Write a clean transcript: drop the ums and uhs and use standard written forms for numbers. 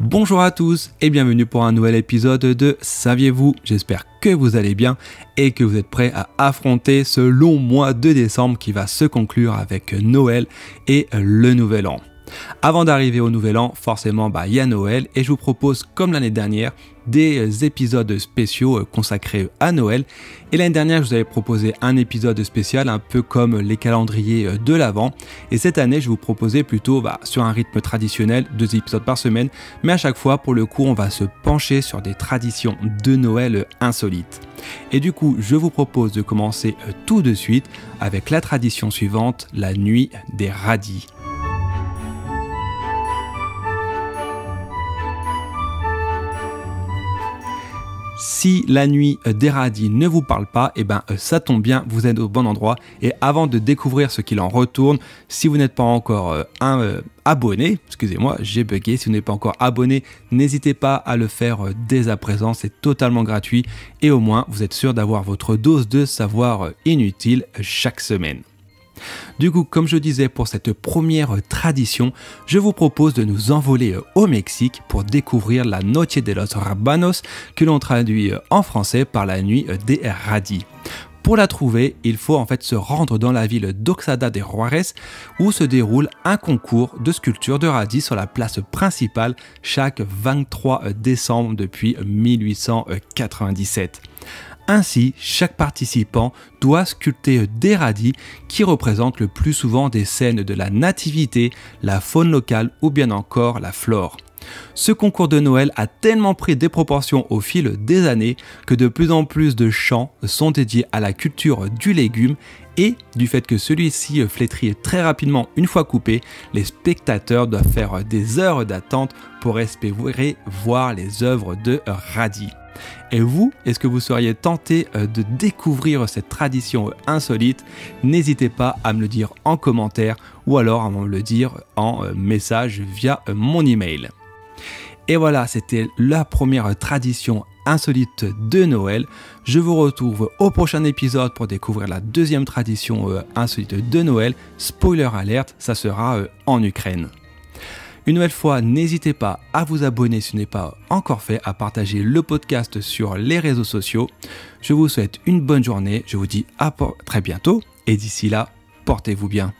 Bonjour à tous et bienvenue pour un nouvel épisode de Saviez-vous? J'espère que vous allez bien et que vous êtes prêts à affronter ce long mois de décembre qui va se conclure avec Noël et le Nouvel An. Avant d'arriver au Nouvel An, forcément, il y a Noël et je vous propose, comme l'année dernière, des épisodes spéciaux consacrés à Noël. Et l'année dernière, je vous avais proposé un épisode spécial, un peu comme les calendriers de l'Avent. Et cette année, je vous proposais plutôt sur un rythme traditionnel, 2 épisodes par semaine. Mais à chaque fois, pour le coup, on va se pencher sur des traditions de Noël insolites. Et du coup, je vous propose de commencer tout de suite avec la tradition suivante, la nuit des radis. Si la nuit des radis ne vous parle pas, ça tombe bien, vous êtes au bon endroit. Et avant de découvrir ce qu'il en retourne, si vous n'êtes pas encore abonné, excusez-moi, j'ai bugué, si vous n'êtes pas encore abonné, n'hésitez pas à le faire dès à présent, c'est totalement gratuit. Et au moins, vous êtes sûr d'avoir votre dose de savoir inutile chaque semaine. Du coup, comme je disais, pour cette première tradition, je vous propose de nous envoler au Mexique pour découvrir la Noche de los Rabanos, que l'on traduit en français par la nuit des radis. Pour la trouver, il faut en fait se rendre dans la ville d'Oxada de Juárez où se déroule un concours de sculpture de radis sur la place principale chaque 23 décembre depuis 1897. Ainsi, chaque participant doit sculpter des radis qui représentent le plus souvent des scènes de la nativité, la faune locale ou bien encore la flore. Ce concours de Noël a tellement pris des proportions au fil des années que de plus en plus de champs sont dédiés à la culture du légume et du fait que celui-ci flétrit très rapidement une fois coupé, les spectateurs doivent faire des heures d'attente pour espérer voir les œuvres de radis. Et vous, est-ce que vous seriez tenté de découvrir cette tradition insolite? N'hésitez pas à me le dire en commentaire ou alors à me le dire en message via mon email. Et voilà, c'était la première tradition insolite de Noël. Je vous retrouve au prochain épisode pour découvrir la deuxième tradition insolite de Noël. Spoiler alert, ça sera en Ukraine. Une nouvelle fois, n'hésitez pas à vous abonner si ce n'est pas encore fait, à partager le podcast sur les réseaux sociaux. Je vous souhaite une bonne journée, je vous dis à très bientôt et d'ici là, portez-vous bien.